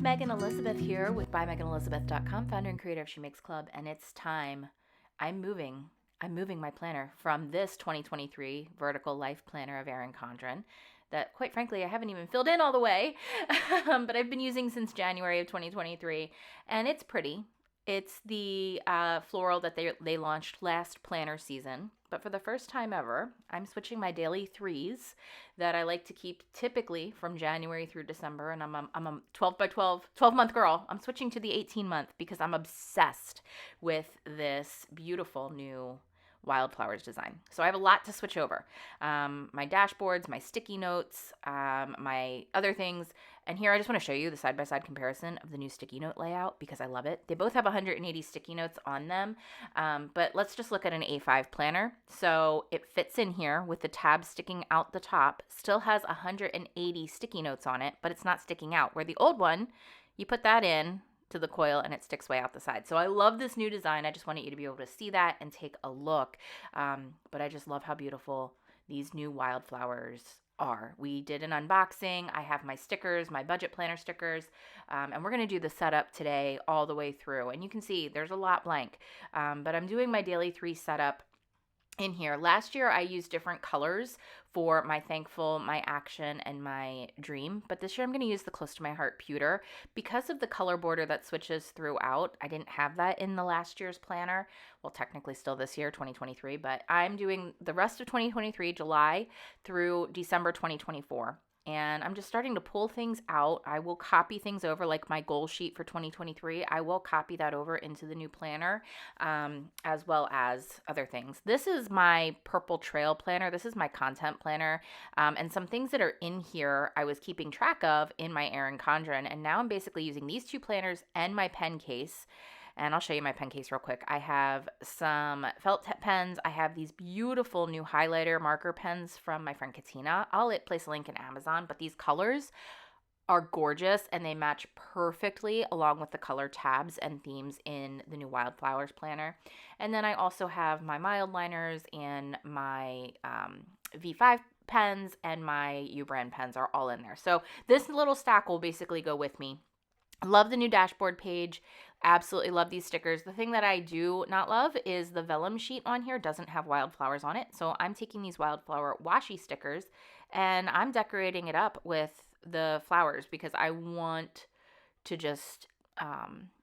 Megan Elizabeth here with ByMeganElizabeth.com, founder and creator of She Makes Club, and it's time. I'm moving my planner from this 2023 Vertical Life Planner of Erin Condren that, quite frankly, I haven't even filled in all the way, but I've been using since January of 2023, and it's pretty. It's the floral that they launched last planner season, but for the first time ever, I'm switching my daily threes that I like to keep typically from January through December, and I'm a 12 by 12-month girl. I'm switching to the 18-month because I'm obsessed with this beautiful new Wildflowers design. So I have a lot to switch over. My dashboards, my sticky notes, my other things. And here I just want to show you the side-by-side comparison of the new sticky note layout because I love it. They both have 180 sticky notes on them, but let's just look at an A5 planner. So it fits in here with the tabs sticking out the top, still has 180 sticky notes on it, but it's not sticking out. Where the old one, you put that in to the coil and it sticks way out the side. So I love this new design. I just wanted you to be able to see that and take a look. But I just love how beautiful these new wildflowers are. We did an unboxing. I have my stickers, my budget planner stickers, and we're going to do the setup today all the way through. And you can see there's a lot blank, but I'm doing my daily 3 setup in here. Last year I used different colors for my thankful, my action, and my dream, but this year I'm going to use the close to my heart pewter because of the color border that switches throughout. I didn't have that in the last year's planner. Well, technically still this year, 2023, but I'm doing the rest of 2023, July through December 2024. And I'm just starting to pull things out. I will copy things over, like my goal sheet for 2023. I will copy that over into the new planner, as well as other things. This is my purple trail planner. This is my content planner. And some things that are in here I was keeping track of in my Erin Condren. And now I'm basically using these 2 planners and my pen case. And I'll show you my pen case real quick. I have some felt tip pens. I have these beautiful new highlighter marker pens from my friend Katina. I'll place a link in Amazon, but these colors are gorgeous and they match perfectly along with the color tabs and themes in the new Wildflowers planner. And then I also have my mild liners and my V5 pens and my U-brand pens are all in there. So this little stack will basically go with me. Love the new dashboard page. Absolutely love these stickers. The thing that I do not love is the vellum sheet on here doesn't have wildflowers on it. So I'm taking these wildflower washi stickers and I'm decorating it up with the flowers because I want to just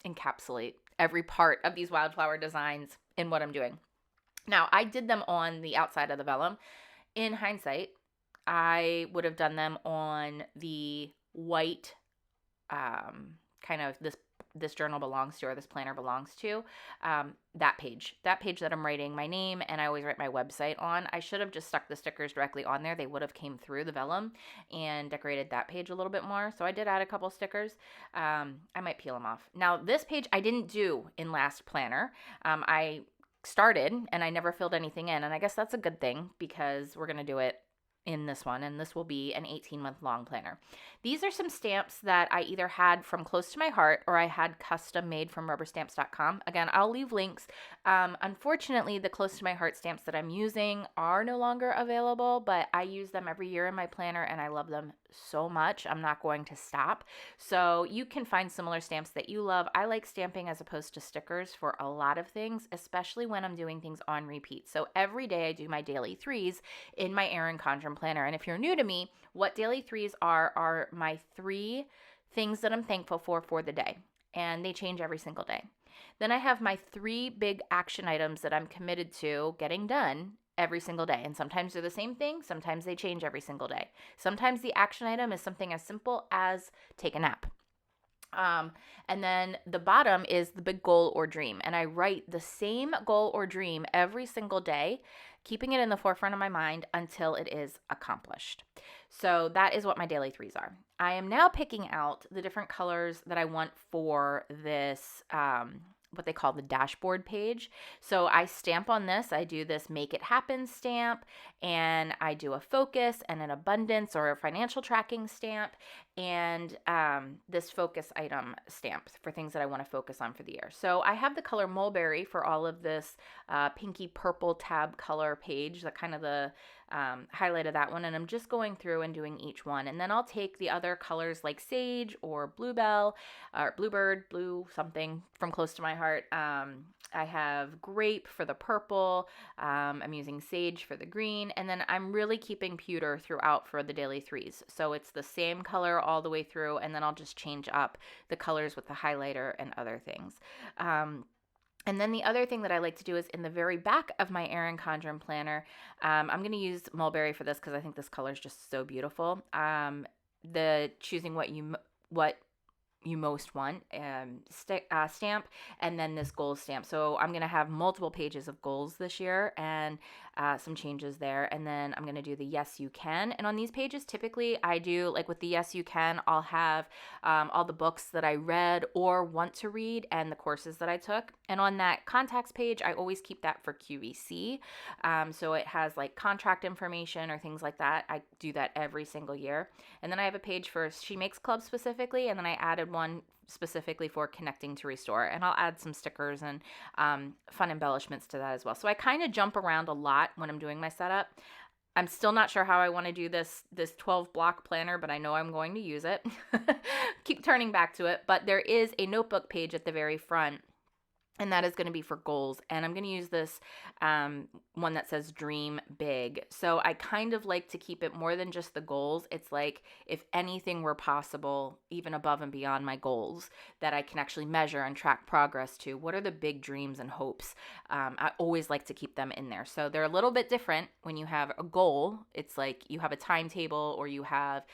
encapsulate every part of these wildflower designs in what I'm doing. Now, I did them on the outside of the vellum. In hindsight, I would have done them on the white kind of this journal belongs to, or this planner belongs to, that page that I'm writing my name and I always write my website on. I should have just stuck the stickers directly on there. They would have came through the vellum and decorated that page a little bit more. So I did add a couple stickers. I might peel them off. Now this page I didn't do in last planner. I started and I never filled anything in, and I guess that's a good thing because we're going to do it in this one, and this will be an 18-month long planner. These are some stamps that I either had from Close to My Heart or I had custom made from rubberstamps.com. Again, I'll leave links. Unfortunately, the Close to My Heart stamps that I'm using are no longer available, but I use them every year in my planner and I love them so much. I'm not going to stop. So you can find similar stamps that you love. I like stamping as opposed to stickers for a lot of things, especially when I'm doing things on repeat. So every day I do my daily 3s in my Erin Condren planner. And if you're new to me, what daily 3s are my 3 things that I'm thankful for the day. And they change every single day. Then I have my 3 big action items that I'm committed to getting done every single day. And sometimes they're the same thing. Sometimes they change every single day. Sometimes the action item is something as simple as take a nap. And then the bottom is the big goal or dream. And I write the same goal or dream every single day, keeping it in the forefront of my mind until it is accomplished. So that is what my daily 3s are. I am now picking out the different colors that I want for this, what they call the dashboard page. So I stamp on this. I do this make it happen stamp, and I do a focus and an abundance or a financial tracking stamp, and this focus item stamp for things that I want to focus on for the year. So I have the color mulberry for all of this pinky purple tab color page, that kind of the highlighted that one, and I'm just going through and doing each one. And then I'll take the other colors like sage or bluebell or bluebird, blue something from close to my heart. I have grape for the purple. I'm using sage for the green, and then I'm really keeping pewter throughout for the daily threes. So it's the same color all the way through, and then I'll just change up the colors with the highlighter and other things. And then the other thing that I like to do is in the very back of my Erin Condren Planner, I'm going to use mulberry for this because I think this color is just so beautiful. The choosing what you most want stamp, and then this goals stamp. So I'm going to have multiple pages of goals this year and some changes there. And then I'm going to do the yes you can. And on these pages, typically I do, like with the yes you can, I'll have all the books that I read or want to read and the courses that I took. And on that contacts page, I always keep that for QVC. So it has like contract information or things like that. I do that every single year. And then I have a page for She Makes Club specifically, and then I added one specifically for Connecting to Restore, and I'll add some stickers and fun embellishments to that as well. So I kind of jump around a lot when I'm doing my setup. I'm still not sure how I want to do this 12 block planner, but I know I'm going to use it. Keep turning back to it, but there is a notebook page at the very front, and that is going to be for goals. And I'm going to use this one that says Dream Big. So I kind of like to keep it more than just the goals. It's like if anything were possible, even above and beyond my goals, that I can actually measure and track progress to. What are the big dreams and hopes? I always like to keep them in there. So they're a little bit different when you have a goal. It's like you have a timetable or you have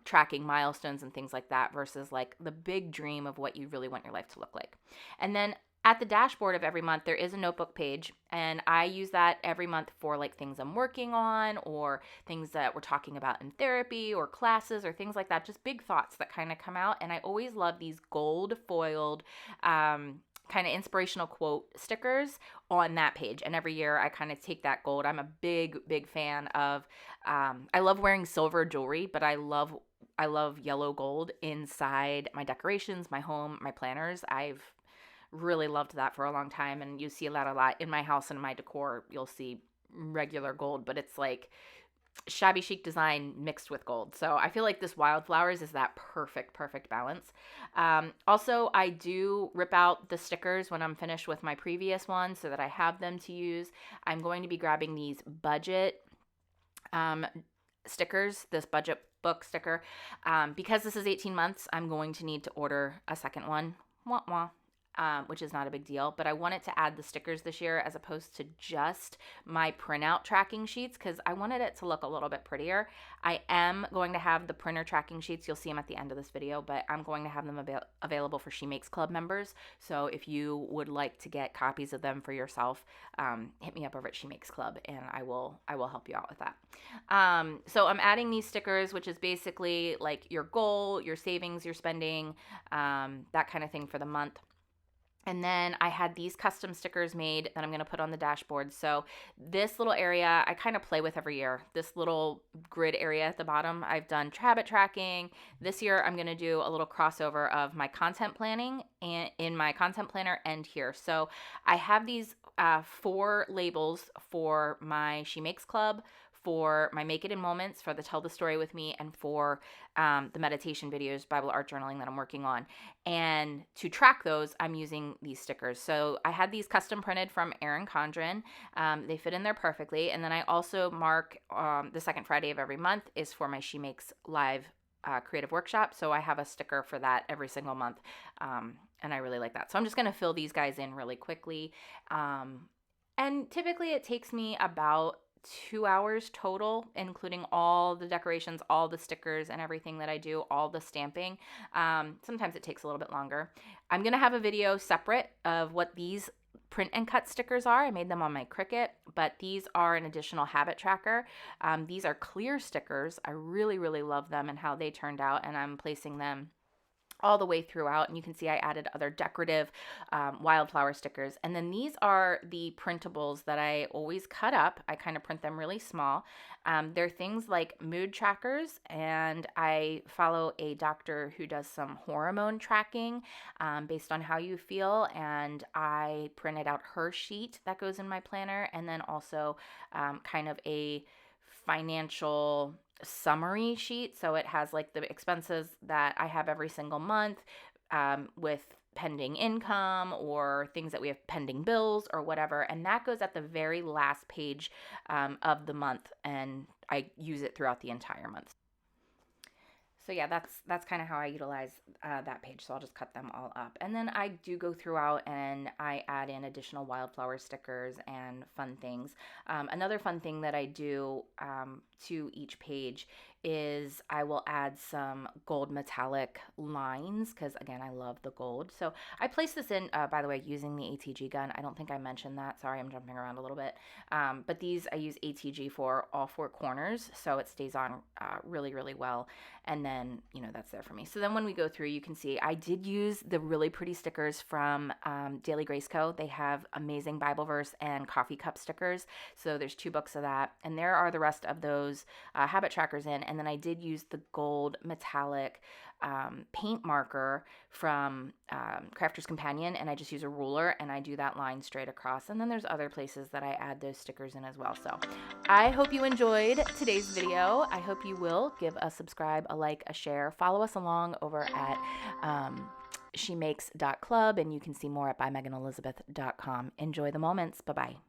tracking milestones and things like that versus like the big dream of what you really want your life to look like. And then at the dashboard of every month, there is a notebook page, and I use that every month for like things I'm working on or things that we're talking about in therapy or classes or things like that, just big thoughts that kind of come out. And I always love these gold foiled kind of inspirational quote stickers on that page. And every year I kind of take that gold. I'm a big fan of, I love wearing silver jewelry, but I love yellow gold inside my decorations, my home, my planners. I've really loved that for a long time, and you see that a lot in my house and in my decor. You'll see regular gold, but it's like shabby chic design mixed with gold. So I feel like this Wildflowers is that perfect balance. Also, I do rip out the stickers when I'm finished with my previous one so that I have them to use. I'm going to be grabbing these budget stickers, this budget book sticker. Because this is 18 months, I'm going to need to order a second one. Wah, wah. Which is not a big deal, but I wanted to add the stickers this year as opposed to just my printout tracking sheets because I wanted it to look a little bit prettier. I am going to have the printer tracking sheets. You'll see them at the end of this video, but I'm going to have them available for She Makes Club members. So if you would like to get copies of them for yourself, hit me up over at She Makes Club, and I will help you out with that. So I'm adding these stickers, which is basically like your goal, your savings, your spending, that kind of thing for the month. And then I had these custom stickers made that I'm going to put on the dashboard. So this little area I kind of play with every year. This little grid area at the bottom, I've done habit tracking. This year I'm going to do a little crossover of my content planning and in my content planner and here. So I have these 4 labels for my She Makes Club, for my Make It in Moments, for the Tell the Story with Me, and for the meditation videos, Bible art journaling that I'm working on. And to track those, I'm using these stickers. So I had these custom printed from Erin Condren. They fit in there perfectly. And then I also mark the second Friday of every month is for my She Makes Live creative workshop. So I have a sticker for that every single month. And I really like that. So I'm just going to fill these guys in really quickly. And typically it takes me about 2 hours total, including all the decorations, all the stickers and everything that I do, all the stamping. Sometimes it takes a little bit longer. I'm going to have a video separate of what these print and cut stickers are. I made them on my Cricut, but these are an additional habit tracker. These are clear stickers. I really love them and how they turned out, and I'm placing them all the way throughout, and you can see I added other decorative wildflower stickers. And then these are the printables that I always cut up. I kind of print them really small. They're things like mood trackers, and I follow a doctor who does some hormone tracking based on how you feel, and I printed out her sheet that goes in my planner, and then also kind of a financial summary sheet. So it has like the expenses that I have every single month, with pending income or things that we have pending bills or whatever. And that goes at the very last page of the month. And I use it throughout the entire month. So yeah, that's kind of how I utilize that page. So I'll just cut them all up. And then I do go throughout and I add in additional wildflower stickers and fun things. Another fun thing that I do to each page is I will add some gold metallic lines because, again, I love the gold. So I place this in, by the way, using the ATG gun. I don't think I mentioned that. Sorry, I'm jumping around a little bit. But these I use ATG for all four corners, so it stays on really, really well. And then, that's there for me. So then when we go through, you can see I did use the really pretty stickers from Daily Grace Co. They have amazing Bible verse and coffee cup stickers. So there's 2 books of that. And there are the rest of those habit trackers in. And then I did use the gold metallic paint marker from Crafter's Companion, and I just use a ruler and I do that line straight across. And then there's other places that I add those stickers in as well. So I hope you enjoyed today's video. I hope you will give a subscribe, a like, a share. Follow us along over at shemakes.club, and you can see more at bymeganelizabeth.com. Enjoy the moments. Bye-bye.